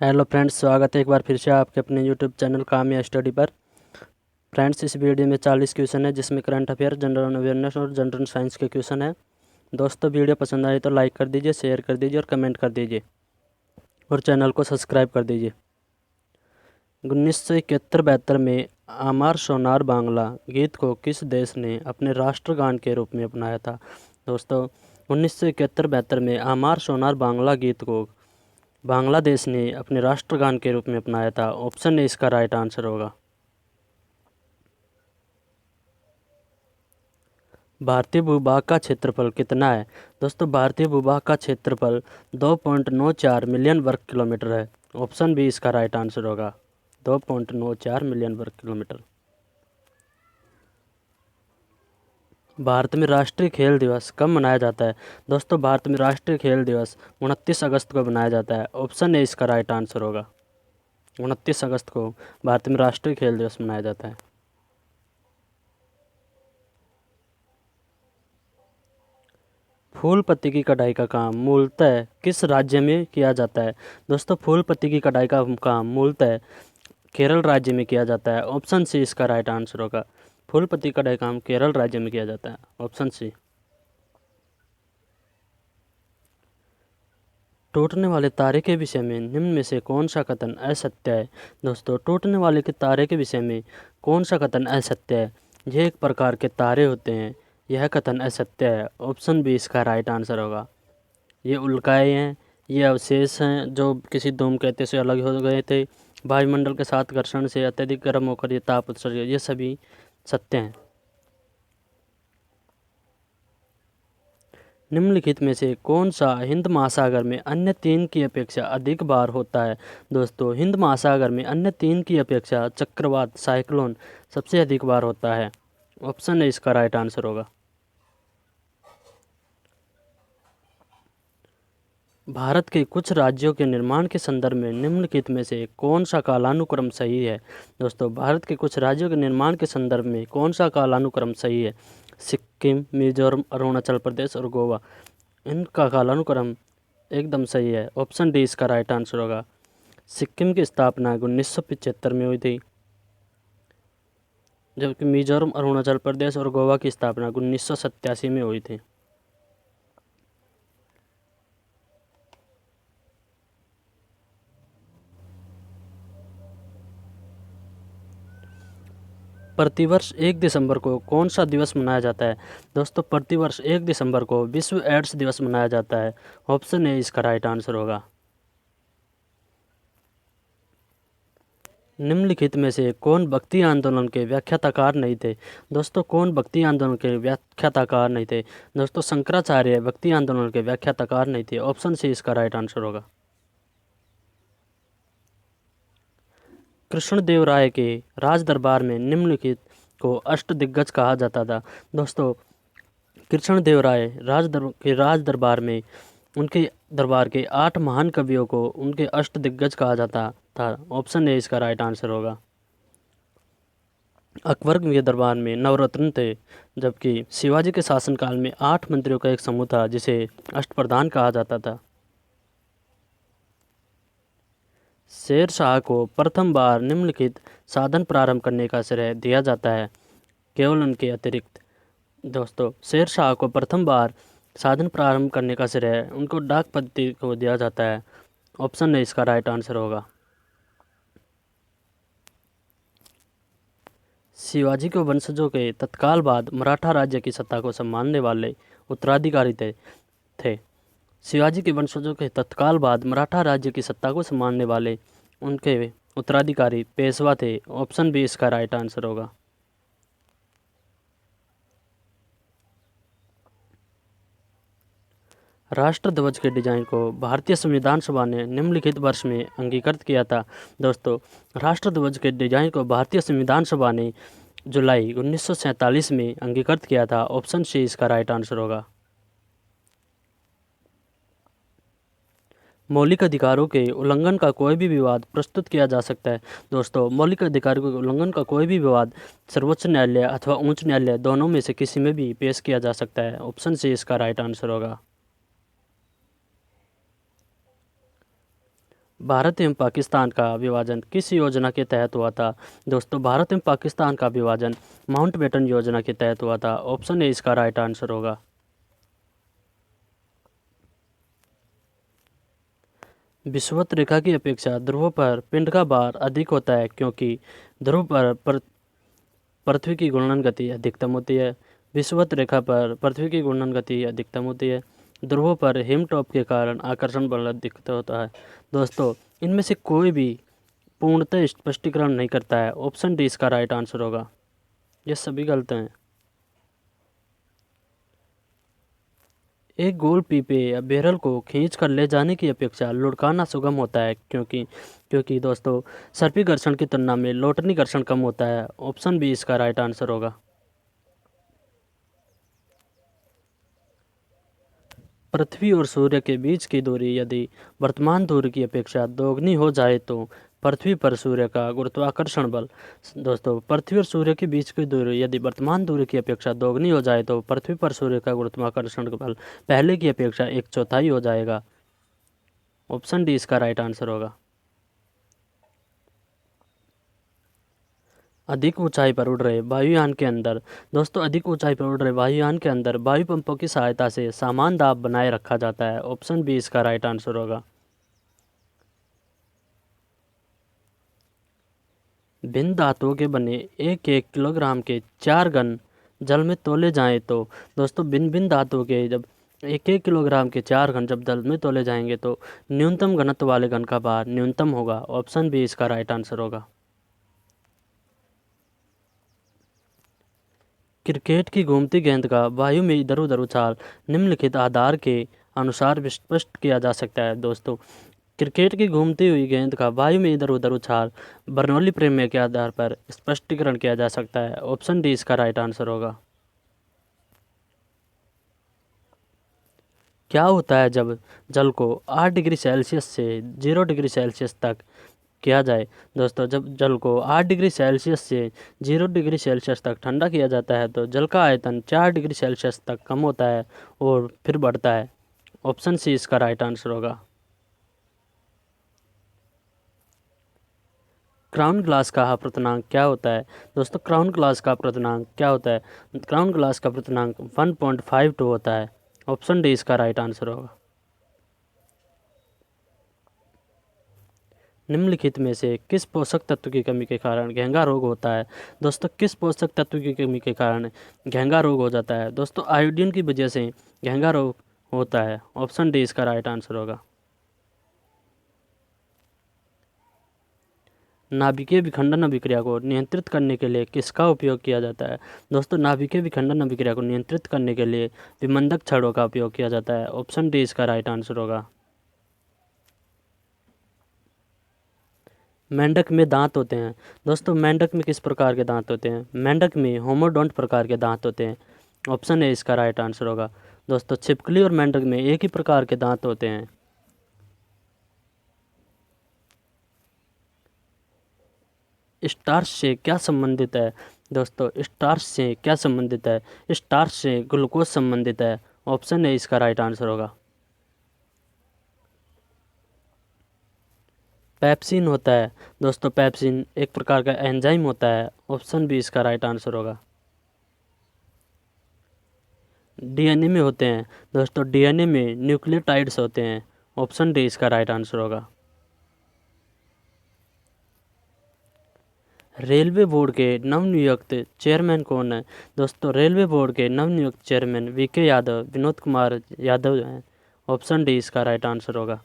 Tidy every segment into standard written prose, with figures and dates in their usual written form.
Hello friends, स्वागत है एक बार फिर से आपके अपने यूट्यूब चैनल कामया स्टडी पर। फ्रेंड्स, इस वीडियो में 40 क्वेश्चन है, जिसमें करंट अफेयर, जनरल अवेयरनेस और जनरल साइंस के क्वेश्चन है। दोस्तों, वीडियो पसंद आए तो लाइक कर दीजिए, शेयर कर दीजिए और कमेंट कर दीजिए और चैनल को सब्सक्राइब कर दीजिए। 1971-72 में आमार सोनार बांग्ला गीत को किस देश ने अपने राष्ट्रगान के रूप में अपनाया था? दोस्तों, 1971-72 में आमार सोनार बांग्ला गीत को बांग्लादेश ने अपने राष्ट्रगान के रूप में अपनाया था। ऑप्शन ए इसका राइट आंसर होगा। भारतीय भूभाग का क्षेत्रफल कितना है? दोस्तों, भारतीय भूभाग का क्षेत्रफल 2.94 मिलियन वर्ग किलोमीटर है। ऑप्शन बी इसका राइट आंसर होगा, 2.94 मिलियन वर्ग किलोमीटर। भारत में राष्ट्रीय खेल दिवस कब मनाया जाता है? दोस्तों, भारत में राष्ट्रीय खेल दिवस 29 अगस्त को मनाया जाता है। ऑप्शन ए इसका राइट आंसर होगा, 29 अगस्त को भारत में राष्ट्रीय खेल दिवस मनाया जाता है। फूल पत्ती की कटाई का काम मूलतः किस राज्य में किया जाता है? दोस्तों, फूल पत्ती की कटाई का काम मूलतः केरल राज्य में किया जाता है। ऑप्शन सी इसका राइट आंसर होगा, फूल पत्ती कटाई का काम केरल राज्य में किया जाता है। Option C. टूटने वाले तारे के विषय में निम्न में से कौन सा कथन असत्य है? दोस्तों, टूटने वाले के तारे के विषय में कौन सा कथन असत्य है? ये एक प्रकार के तारे होते हैं, यह कथन असत्य है। ऑप्शन बी इसका राइट आंसर होगा। ये उल्काएँ हैं, ये अवशेष हैं जो किसी धूमकेतु से अलग हो गए थे। वायुमंडल के साथ घर्षण से अत्यधिक गर्म होकर ये ताप उत्सर्ग, ये सभी सत्य हैं। निम्नलिखित में से कौन सा हिंद महासागर में अन्य 3 की अपेक्षा अधिक बार होता है? दोस्तों, हिंद महासागर में अन्य 3 की अपेक्षा चक्रवात साइक्लोन सबसे अधिक बार होता है। ऑप्शन ए इसका राइट आंसर होगा। भारत के कुछ राज्यों के निर्माण के संदर्भ में निम्नलिखित में से कौन सा कालानुक्रम सही है? दोस्तों, भारत के कुछ राज्यों के निर्माण के संदर्भ में कौन सा कालानुक्रम सही है? सिक्किम, मिजोरम, अरुणाचल प्रदेश और गोवा, इनका कालानुक्रम एकदम सही है। ऑप्शन डी इसका राइट आंसर होगा। सिक्किम की स्थापना 1975 में हुई थी, जबकि मिजोरम, अरुणाचल प्रदेश और गोवा की स्थापना 1987 में हुई थी। प्रतिवर्ष 1 दिसंबर को कौन सा दिवस मनाया जाता है? दोस्तों, प्रतिवर्ष 1 दिसंबर को विश्व एड्स दिवस मनाया जाता है। ऑप्शन ए इसका राइट आंसर होगा। निम्नलिखित में से कौन भक्ति आंदोलन के व्याख्याताकार नहीं थे? दोस्तों, कौन भक्ति आंदोलन के व्याख्याताकार नहीं थे? दोस्तों, शंकराचार्य भक्ति आंदोलन के व्याख्याताकार नहीं थे। ऑप्शन सी इसका राइट आंसर होगा। कृष्णदेव राय के राज दरबार में निम्नलिखित को अष्टदिग्गज कहा जाता था। दोस्तों, कृष्णदेव राय राज दरबार में उनके दरबार के 8 महान कवियों को उनके अष्टदिग्गज कहा जाता था। ऑप्शन ए इसका राइट आंसर होगा। अकबर के दरबार में नवरत्न थे, जबकि शिवाजी के शासनकाल में 8 मंत्रियों का एक समूह था जिसे अष्टप्रधान कहा जाता था। शेर शाह को प्रथम बार निम्नलिखित साधन प्रारंभ करने का श्रेय दिया जाता है, केवल उनके अतिरिक्त। दोस्तों, शेर शाह को प्रथम बार साधन प्रारंभ करने का श्रेय उनको डाक पद्धति को दिया जाता है। ऑप्शन ए इसका राइट आंसर होगा। शिवाजी के वंशजों के तत्काल बाद मराठा राज्य की सत्ता को संभालने वाले उत्तराधिकारी थे। शिवाजी के वंशजों के तत्काल बाद मराठा राज्य की सत्ता को संभालने वाले उनके उत्तराधिकारी पेशवा थे। ऑप्शन बी इसका राइट आंसर होगा। राष्ट्र ध्वज के डिजाइन को भारतीय संविधान सभा ने निम्नलिखित वर्ष में अंगीकृत किया था। दोस्तों, राष्ट्र ध्वज के डिजाइन को भारतीय संविधान सभा ने जुलाई 1947 में अंगीकृत किया था। ऑप्शन सी इसका राइट आंसर होगा। मौलिक अधिकारों के उल्लंघन का कोई भी विवाद प्रस्तुत किया जा सकता है। दोस्तों, मौलिक अधिकारों के उल्लंघन का कोई भी विवाद सर्वोच्च न्यायालय अथवा उच्च न्यायालय, दोनों में से किसी में भी पेश किया जा सकता है। ऑप्शन सी इसका राइट आंसर होगा। भारत एवं पाकिस्तान का विभाजन किस योजना के तहत हुआ था? दोस्तों, भारत एवं पाकिस्तान का विभाजन माउंटबेटन योजना के तहत हुआ था। ऑप्शन ए इसका राइट आंसर होगा। विषुवत रेखा की अपेक्षा ध्रुव पर पिंड का भार अधिक होता है क्योंकि ध्रुव पर पृथ्वी की घूर्णन गति अधिकतम होती है। विषुवत रेखा पर पृथ्वी की घूर्णन गति अधिकतम होती है। ध्रुवों पर हिमटॉप के कारण आकर्षण बल अधिक होता है। दोस्तों, इनमें से कोई भी पूर्णतः स्पष्टीकरण नहीं करता है। ऑप्शन डी इसका राइट आंसर होगा। ये सभी गलत हैं। एक गोल पीपे या बैरल को खींच कर ले जाने की अपेक्षा लुढ़काना सुगम होता है क्योंकि क्योंकि दोस्तों, सर्पी घर्षण की तुलना में लोटनी घर्षण कम होता है। ऑप्शन बी इसका राइट आंसर होगा। पृथ्वी और सूर्य के बीच की दूरी यदि वर्तमान दूरी की अपेक्षा दोगुनी हो जाए तो पृथ्वी पर सूर्य का गुरुत्वाकर्षण बल। दोस्तों, पृथ्वी और सूर्य के बीच की दूरी यदि वर्तमान दूरी की अपेक्षा दोगुनी हो जाए तो पृथ्वी पर सूर्य का गुरुत्वाकर्षण बल पहले की अपेक्षा 1/4 हो जाएगा। ऑप्शन डी इसका राइट आंसर होगा। अधिक ऊंचाई पर उड़ रहे वायुयान के अंदर। दोस्तों, अधिक ऊंचाई पर उड़ रहे वायुयान के अंदर वायु पंपों की सहायता से समान दाब बनाए रखा जाता है। ऑप्शन बी इसका राइट आंसर होगा। भिन्न धातुओं के बने एक एक किलोग्राम के 4 घन जल में तोले जाएं तो दोस्तों, भिन्न भिन्न धातुओं के जब एक एक किलोग्राम के 4 घन जब जल में तोले जाएंगे तो न्यूनतम घनत्व वाले घन का भार न्यूनतम होगा। ऑप्शन बी इसका राइट आंसर होगा। क्रिकेट की घूमती गेंद का वायु में इधर उधर उछाल निम्नलिखित आधार के अनुसार स्पष्ट किया जा सकता है। दोस्तों, क्रिकेट की घूमती हुई गेंद का वायु में इधर उधर उछाल बर्नौली प्रमेय के आधार पर स्पष्टीकरण किया जा सकता है। ऑप्शन डी इसका राइट आंसर होगा। क्या होता है जब जल को 8 डिग्री सेल्सियस से 0 डिग्री सेल्सियस तक किया जाए? दोस्तों, जब जल को 8 डिग्री सेल्सियस से 0 डिग्री सेल्सियस तक ठंडा किया जाता है तो जल का आयतन 4 डिग्री सेल्सियस तक कम होता है और फिर बढ़ता है। ऑप्शन सी इसका राइट आंसर होगा। क्राउन ग्लास का अपर्तनांक क्या होता है? दोस्तों, क्राउन ग्लास का अपर्तनांक क्या होता है? क्राउन ग्लास का अपर्तनांक 1.52 होता है। ऑप्शन डी इसका राइट आंसर होगा। निम्नलिखित में से किस पोषक तत्व की कमी के कारण घेंगा रोग होता है? दोस्तों, किस पोषक तत्व की कमी के कारण घेंगा रोग हो जाता है? दोस्तों, आयोडीन की वजह से घेंगा रोग होता है। ऑप्शन डी इसका राइट आंसर होगा। नाभिकीय विखंडन अभिक्रिया को नियंत्रित करने के लिए किसका उपयोग किया जाता है? दोस्तों, नाभिकीय विखंडन अभिक्रिया को नियंत्रित करने के लिए विमंदक छड़ों का उपयोग किया जाता है। ऑप्शन डी इसका राइट आंसर होगा। मेंढक में दांत होते हैं। दोस्तों, मेंढक में किस प्रकार के दांत होते हैं? मेंढक में होमोडोंट प्रकार के दांत होते हैं। ऑप्शन ए इसका राइट आंसर होगा। दोस्तों, छिपकली और मेंढक में एक ही प्रकार के दांत होते हैं। स्टार्च से क्या संबंधित है? दोस्तों, स्टार्च से क्या संबंधित है? स्टार्च से ग्लूकोज संबंधित है। ऑप्शन ए इसका राइट आंसर होगा। पेप्सिन होता है। दोस्तों, पेप्सिन एक प्रकार का एंजाइम होता है। ऑप्शन बी इसका राइट आंसर होगा। डीएनए में होते हैं। दोस्तों, डीएनए में न्यूक्लियोटाइड्स होते हैं। ऑप्शन डी इसका राइट आंसर होगा। रेलवे बोर्ड के नवनियुक्त चेयरमैन कौन है? दोस्तों, रेलवे बोर्ड के नवनियुक्त चेयरमैन वीके यादव, विनोद कुमार यादव हैं। ऑप्शन डी इसका राइट आंसर होगा।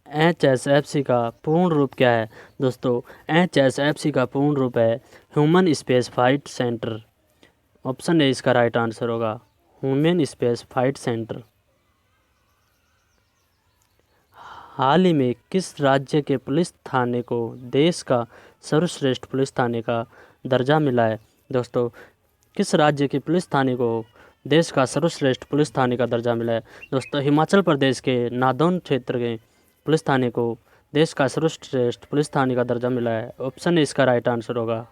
HSFC का पूर्ण रूप क्या है? दोस्तों, HSFC का पूर्ण रूप है human space flight centre. Option A इसका राइट आंसर होगा। Human space flight centre. हाल ही में किस राज्य के पुलिस थाने को देश का सर्वश्रेष्ठ पुलिस थाने का दर्जा मिला है? दोस्तों, किस राज्य के पुलिस थाने को देश का सर्वश्रेष्ठ पुलिस थाने का दर्जा मिला है? दोस्तों, हिमाचल प्रदेश के नादौन क्षेत्र के पुलिस थाने को देश का सर्वश्रेष्ठ पुलिस थाने का दर्जा मिला है। ऑप्शन ए इसका राइट आंसर होगा।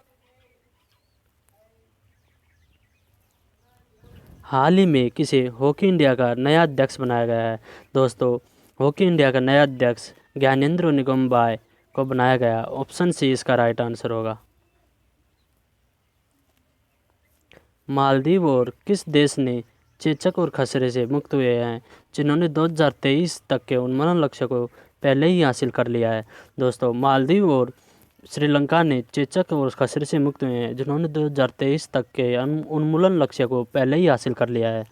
हाल ही में किसे हॉकी इंडिया का नया अध्यक्ष बनाया गया है? दोस्तों, हॉकी इंडिया का नया अध्यक्ष ज्ञानेंद्र निंगोमबाई को बनाया गया। ऑप्शन सी इसका राइट आंसर होगा। मालदीव और किस देश ने चेचक और खसरे से मुक्त हुए हैं, जिन्होंने 2023 तक के उन्मूलन लक्ष्य को पहले ही हासिल कर लिया है? दोस्तों, मालदीव और श्रीलंका ने चेचक और खसरे से मुक्त हुए हैं, जिन्होंने 2023 तक के उन्मूलन लक्ष्य को पहले ही हासिल कर लिया है।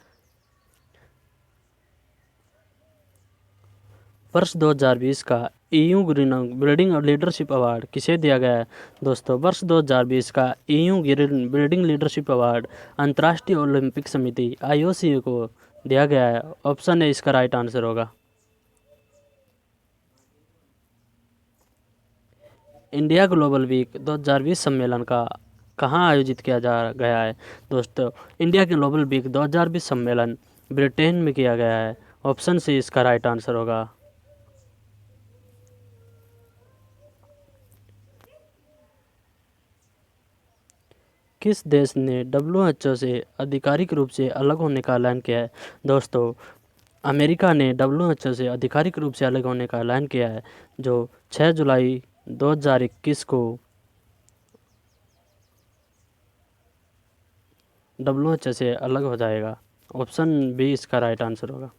वर्ष 2020 का EU green building leadership award किसे दिया गया है? दोस्तों, वर्ष 2020 का EU green building leadership award अंतर्राष्ट्रीय ओलंपिक समिति IOC को दिया गया है। ऑप्शन ए इसका राइट आंसर होगा। इंडिया ग्लोबल वीक 2020 सम्मेलन का कहाँ आयोजित किया जा गया है? दोस्तों, इंडिया ग्लोबल वीक 2020 सम्मेलन ब्रिटेन में किया गया है। ऑप्शन सी इसका राइट आंसर होगा। किस देश ने WHO से आधिकारिक रूप से अलग होने का ऐलान किया है? दोस्तों, अमेरिका ने WHO से आधिकारिक रूप से अलग होने का ऐलान किया है, जो 6 जुलाई 2021 को WHO से अलग हो जाएगा। ऑप्शन बी इसका राइट आंसर होगा।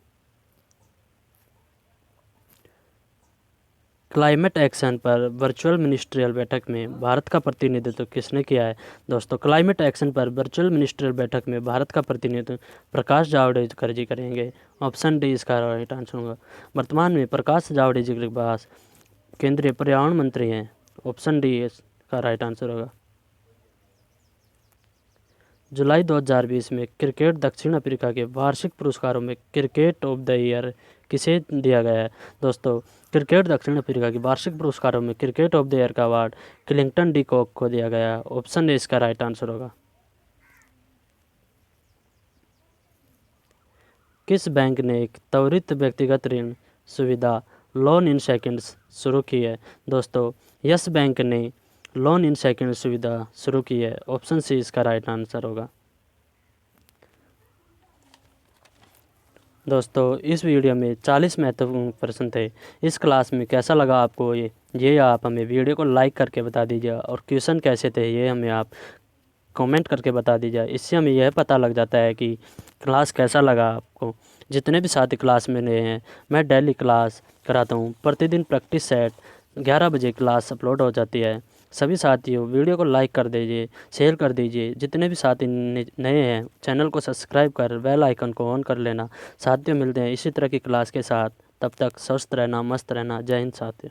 क्लाइमेट एक्शन पर वर्चुअल मिनिस्ट्रियल बैठक में भारत का प्रतिनिधित्व किसने किया है? दोस्तों, क्लाइमेट एक्शन पर वर्चुअल मिनिस्ट्रियल बैठक में भारत का प्रतिनिधित्व प्रकाश जावड़ेकर जी करेंगे। ऑप्शन डी इसका राइट आंसर होगा। वर्तमान में प्रकाश जावड़ेकर के पास केंद्रीय पर्यावरण मंत्री हैं। ऑप्शन डी इसका राइट आंसर होगा। जुलाई 2020 में क्रिकेट दक्षिण अफ्रीका के वार्षिक पुरस्कारों में क्रिकेट ऑफ द ईयर किसे दिया गया है? दोस्तों, क्रिकेट दक्षिण अफ्रीका के वार्षिक पुरस्कारों में क्रिकेट ऑफ द ईयर का अवार्ड क्लिंगटन डी कॉक को दिया गया है। ऑप्शन ए इसका राइट आंसर होगा। किस बैंक ने एक त्वरित व्यक्तिगत ऋण सुविधा लोन इन सेकंड्स शुरू की है? दोस्तों, यस बैंक ने लोन इन सेकंड सुविधा शुरू की है। ऑप्शन सी इसका राइट आंसर होगा। दोस्तों, इस वीडियो में 40 महत्वपूर्ण प्रश्न थे। इस क्लास में कैसा लगा आपको ये आप हमें वीडियो को लाइक करके बता दीजिए, और क्वेश्चन कैसे थे ये हमें आप कमेंट करके बता दीजिए। इससे हमें यह पता लग जाता है कि क्लास कैसा लगा आपको। जितने भी साथी क्लास में नए हैं, मैं डेली क्लास कराता हूँ। प्रतिदिन प्रैक्टिस सेट 11 बजे क्लास अपलोड हो जाती है। सभी साथियों, वीडियो को लाइक कर दीजिए, शेयर कर दीजिए। जितने भी साथी नए हैं, चैनल को सब्सक्राइब कर बेल आइकन को ऑन कर लेना। साथियों, मिलते हैं इसी तरह की क्लास के साथ। तब तक स्वस्थ रहना, मस्त रहना। जय हिंद साथियों।